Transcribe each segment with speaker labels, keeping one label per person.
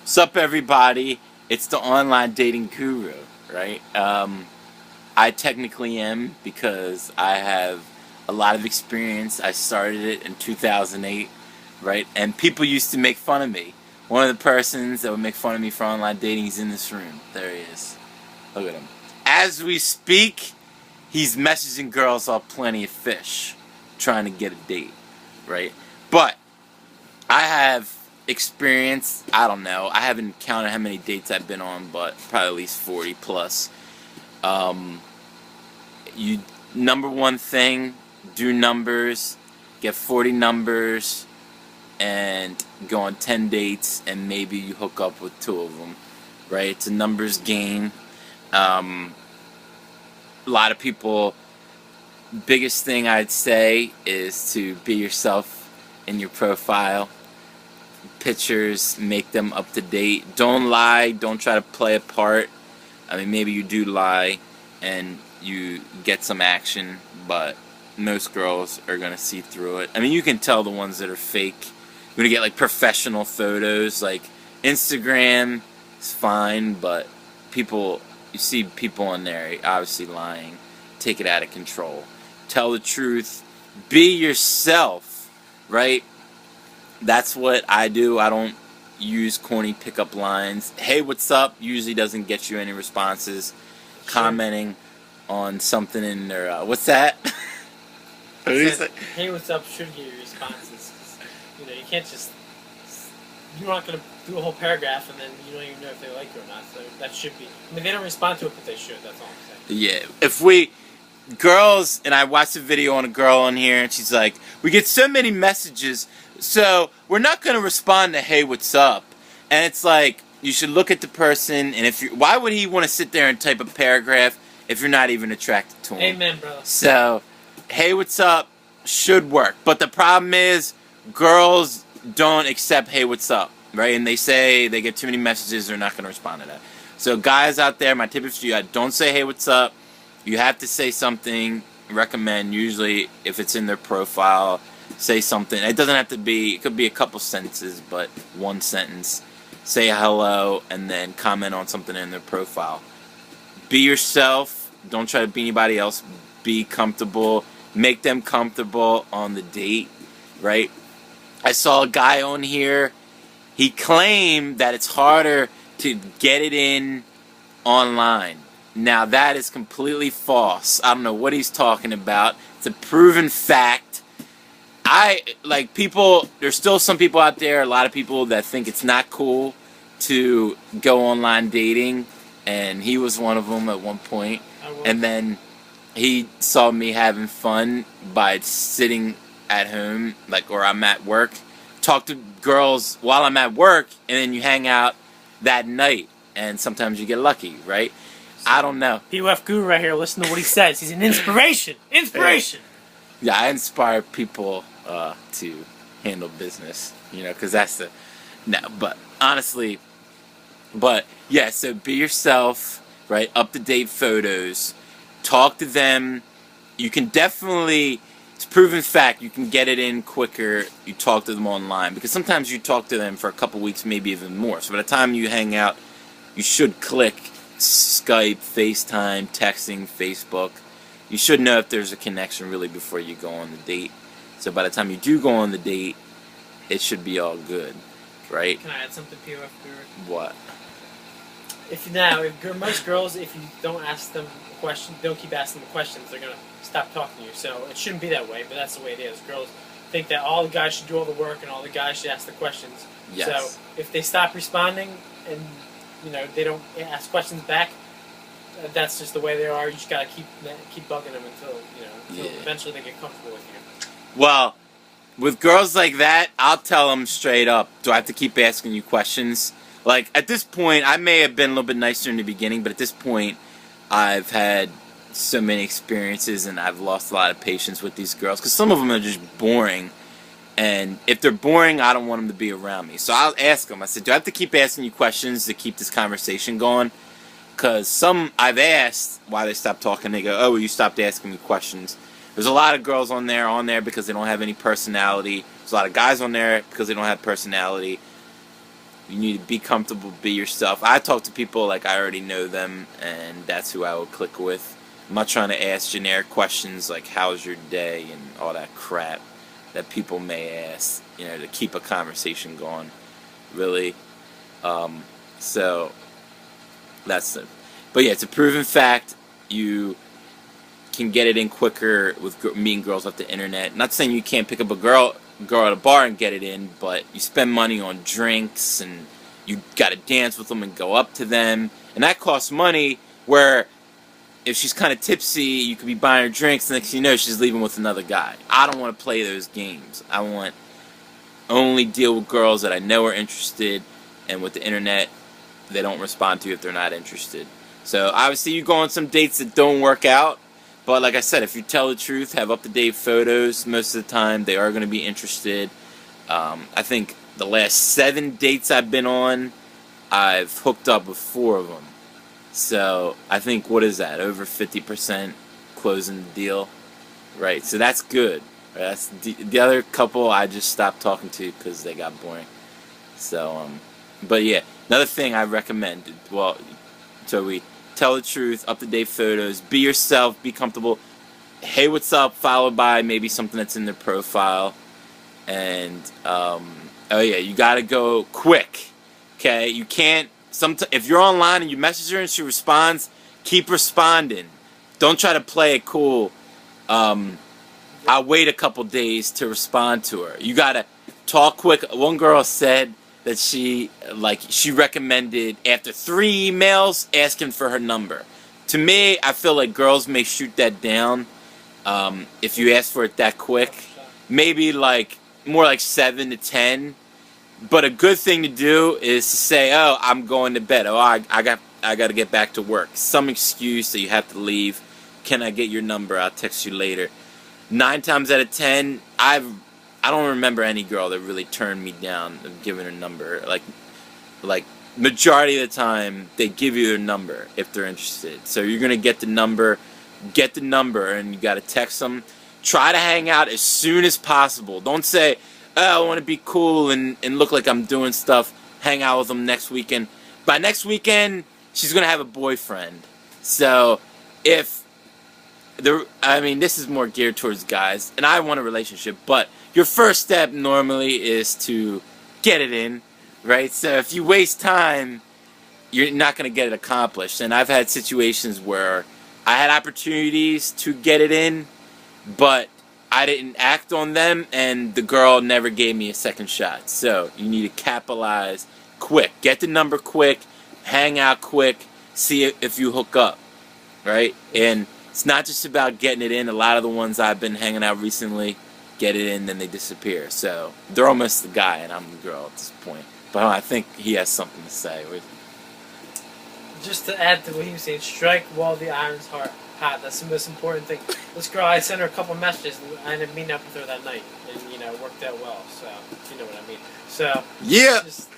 Speaker 1: Sup, everybody? It's the online dating guru, right? I technically am because I have a lot of experience. I started it in 2008, right? And people used to make fun of me. One of the persons that would make fun of me for online dating is in this room. There he is. Look at him. As we speak, he's messaging girls off Plenty of Fish, trying to get a date, right? But I have experience. I don't know. I haven't counted how many dates I've been on, but probably at least 40 plus. Um, you number one thing, do numbers, get 40 numbers, and go on 10 dates, and maybe you hook up with 2 of them, right? It's a numbers game. A lot of people, biggest thing I'd say is to be yourself in your profile. Pictures, make them up to date. Don't lie, don't try to play a part. I mean, maybe you do lie and you get some action, but most girls are gonna see through it. I mean, you can tell the ones that are fake. You're gonna get like professional photos, like Instagram is fine, but people, you see people on there obviously lying. Take it out of control. Tell the truth. Be yourself, right? That's what I do. I don't use corny pickup lines. Hey, what's up? Usually doesn't get you any responses.
Speaker 2: Sure.
Speaker 1: Commenting on something in their what's that? What did he say?
Speaker 2: Hey, what's up? Should get your responses. 'Cause, you can't just. You're not gonna do a whole paragraph and then you don't even know if they like you or not. So that should be. I mean, they don't respond to it, but they should. That's all I'm saying.
Speaker 1: Yeah. If we girls, and I watched a video on a girl on here, and she's like, we get so many messages, so we're not going to respond to hey, what's up. And it's like, you should look at the person, and if you, why would he want to sit there and type a paragraph if you're not even attracted to him?
Speaker 2: Amen, brother.
Speaker 1: So, hey, what's up should work. But the problem is, girls don't accept hey, what's up, right? And they say they get too many messages, they're not going to respond to that. So guys out there, my tip is for you, don't say hey, what's up. You have to say something. Recommend, usually if it's in their profile, say something. It doesn't have to be, it could be a couple sentences, but one sentence. Say hello and then comment on something in their profile. Be yourself. Don't try to be anybody else. Be comfortable. Make them comfortable on the date, right? I saw a guy on here. He claimed that it's harder to get it in online. Now that is completely false. I don't know what he's talking about. It's a proven fact. There's still some people out there, a lot of people that think it's not cool to go online dating, and he was one of them at one point. And then he saw me having fun by sitting at home, or I'm at work, talk to girls while I'm at work, and then you hang out that night, and sometimes you get lucky, right? I don't know.
Speaker 2: POF Guru right here. Listen to what he says. He's an inspiration. Inspiration.
Speaker 1: Yeah, I inspire people to handle business, because that's but honestly, yeah, so be yourself, right? Up-to-date photos. Talk to them. You can definitely, it's proven fact, you can get it in quicker. You talk to them online, because sometimes you talk to them for a couple weeks, maybe even more. So by the time you hang out, you should click Skype, FaceTime, texting, Facebook. You should know if there's a connection really before you go on the date. So by the time you do go on the date, it should be all good, right?
Speaker 2: Can I add something, POF Guru?
Speaker 1: What?
Speaker 2: Most girls, if you don't ask them a question, don't keep asking them questions, they're gonna stop talking to you. So it shouldn't be that way, but that's the way it is. Girls think that all the guys should do all the work and all the guys should ask the questions.
Speaker 1: Yes.
Speaker 2: So if they stop responding and they don't ask questions back, that's just the way they are. You just gotta keep bugging them until eventually they get comfortable with you.
Speaker 1: Well, with girls like that, I'll tell them straight up, do I have to keep asking you questions? Like, at this point, I may have been a little bit nicer in the beginning, but at this point, I've had so many experiences and I've lost a lot of patience with these girls, because some of them are just boring. And if they're boring, I don't want them to be around me. So I'll ask them. I said, do I have to keep asking you questions to keep this conversation going? Because some I've asked why they stopped talking. They go, oh, well, you stopped asking me questions. There's a lot of girls on there because they don't have any personality. There's a lot of guys on there because they don't have personality. You need to be comfortable, be yourself. I talk to people like I already know them, and that's who I will click with. I'm not trying to ask generic questions like how's your day and all that crap that people may ask, to keep a conversation going, really. So that's it. But yeah, it's a proven fact. You can get it in quicker with meeting girls off the internet. Not saying you can't pick up a girl at a bar and get it in, but you spend money on drinks and you gotta dance with them and go up to them, and that costs money. Where if she's kind of tipsy, you could be buying her drinks, and next thing you know, she's leaving with another guy. I don't want to play those games. I want only deal with girls that I know are interested, and with the internet, they don't respond to you if they're not interested. So obviously you go on some dates that don't work out, but like I said, if you tell the truth, have up-to-date photos, most of the time they are going to be interested. I think the last 7 dates I've been on, I've hooked up with 4 of them. So I think, what is that, over 50% closing the deal, right? So that's good. Right? That's the other couple I just stopped talking to because they got boring. So but yeah, another thing I recommend, so we tell the truth, up-to-date photos, be yourself, be comfortable. Hey, what's up, followed by maybe something that's in their profile. And oh yeah, you gotta go quick. Okay, you can't. If you're online and you message her and she responds, keep responding. Don't try to play it cool. I'll wait a couple days to respond to her. You gotta talk quick. One girl said that she recommended after 3 emails asking for her number. To me, I feel like girls may shoot that down if you ask for it that quick. Maybe more like 7 to 10. But a good thing to do is to say, "Oh, I'm going to bed. Oh, I got to get back to work." Some excuse that you have to leave. Can I get your number? I'll text you later. 9 times out of 10, I don't remember any girl that really turned me down of giving her number. Like majority of the time, they give you their number if they're interested. So you're gonna get the number, and you got to text them. Try to hang out as soon as possible. Don't say, "Oh, I want to be cool and look like I'm doing stuff." Hang out with them next weekend. By next weekend, she's gonna have a boyfriend. So this is more geared towards guys, and I want a relationship, but your first step normally is to get it in, right? So if you waste time, you're not going to get it accomplished. And I've had situations where I had opportunities to get it in, but I didn't act on them, and the girl never gave me a second shot. So you need to capitalize quick. Get the number quick, hang out quick, see if you hook up, right? And it's not just about getting it in. A lot of the ones I've been hanging out recently get it in, then they disappear. So they're almost the guy, and I'm the girl at this point. But I think he has something to say.
Speaker 2: Just to add to what he was saying, strike while the iron's hot. That's the most important thing. This girl, I sent her a couple messages, and I ended up meeting up with her that night, and it worked out well. So you know what I mean. So
Speaker 1: yeah,
Speaker 2: just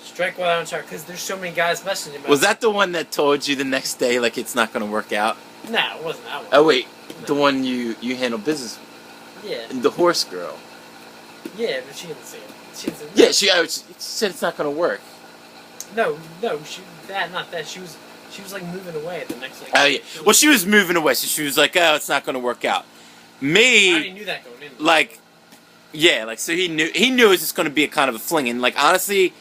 Speaker 2: strike while the iron's hot, because there's so many guys messaging me.
Speaker 1: Was that the one that told you the next day it's not going to work out?
Speaker 2: No, it wasn't that one.
Speaker 1: Oh wait, no. The one you handle business with.
Speaker 2: Yeah.
Speaker 1: The horse girl.
Speaker 2: Yeah, but she didn't say it. She didn't say it.
Speaker 1: Yeah, she said it's not going to work.
Speaker 2: No, not that. She was moving away the next day.
Speaker 1: Oh yeah. Well, she was moving away, so she was like, "Oh, it's not going to work out." Me.
Speaker 2: I already knew that going in.
Speaker 1: So he knew it was just going to be a kind of a fling, and honestly,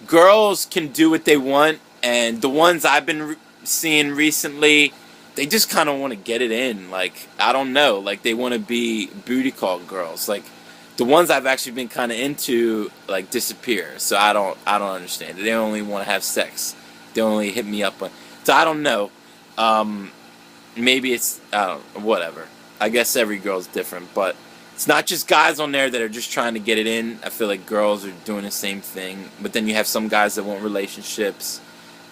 Speaker 1: girls can do what they want, and the ones I've been seeing recently, they just kind of want to get it in. I don't know, they want to be booty call girls. The ones I've actually been kind of into, disappear. So I don't understand it. They only want to have sex. They only hit me up on. So I don't know. Maybe it's whatever. I guess every girl's different, but it's not just guys on there that are just trying to get it in. I feel like girls are doing the same thing. But then you have some guys that want relationships,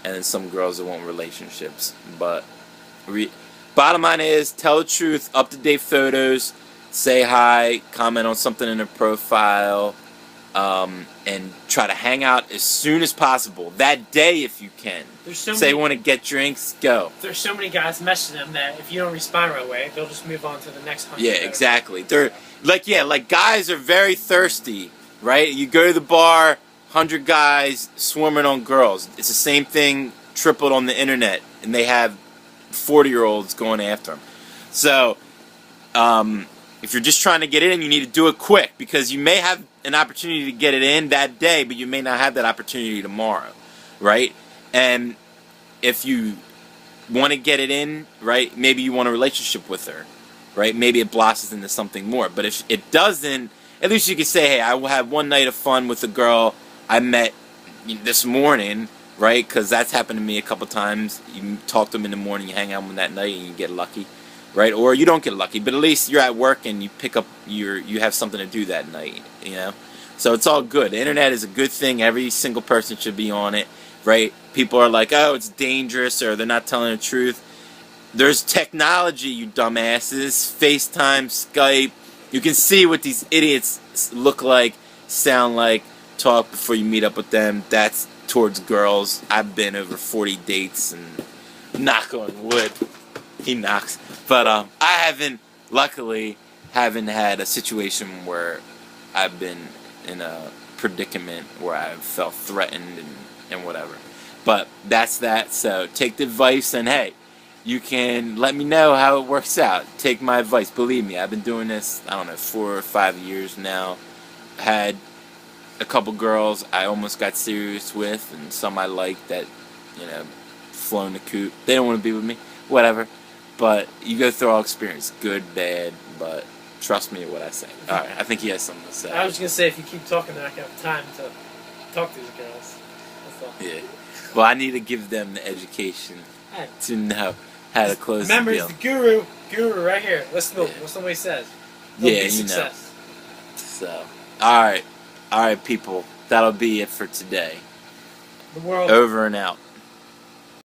Speaker 1: and then some girls that want relationships. But bottom line is, tell the truth, up-to-date photos, say hi, comment on something in their profile, and try to hang out as soon as possible. That day if you can. Say you want to get drinks, go.
Speaker 2: There's so many guys messaging them that if you don't respond right away, they'll just move on to the next 100.
Speaker 1: Yeah, exactly. They're guys are very thirsty, right? You go to the bar, 100 guys swarming on girls. It's the same thing tripled on the internet, and they have 40-year-olds going after them. So, if you're just trying to get it in, you need to do it quick, because you may have an opportunity to get it in that day, but you may not have that opportunity tomorrow, right? And if you want to get it in, right, maybe you want a relationship with her, right? Maybe it blossoms into something more. But if it doesn't, at least you can say, hey, I will have one night of fun with a girl I met this morning, right? Because that's happened to me a couple times. You talk to them in the morning, you hang out with them that night, and you get lucky, right? Or you don't get lucky, but at least you're at work and you pick up you have something to do that night, you know? So it's all good. The internet is a good thing. Every single person should be on it, right? People are like, oh, it's dangerous, or they're not telling the truth. There's technology, you dumbasses. FaceTime, Skype. You can see what these idiots look like, sound like, talk before you meet up with them. That's towards girls. I've been over 40 dates, and knock on wood. He knocks. But I luckily haven't had a situation where I've been in a predicament where I felt threatened and whatever. But that's that. So take the advice, and hey, you can let me know how it works out. Take my advice. Believe me, I've been doing this, I don't know, 4 or 5 years now. Had a couple girls I almost got serious with, and some I liked that, you know, flown the coop. They don't want to be with me. Whatever. But you go through all experience. Good, bad, but trust me what I say. Alright, I think he has something to say.
Speaker 2: I was going to say, if you keep talking, they're not going to have time to talk to these girls. That's all.
Speaker 1: Yeah. Well, I need to give them the education to know how to close
Speaker 2: Remember,
Speaker 1: the deal.
Speaker 2: it's the guru right here. Listen to what somebody says.
Speaker 1: Yeah, you know. So, alright, people. That'll be it for today.
Speaker 2: The world.
Speaker 1: Over and out.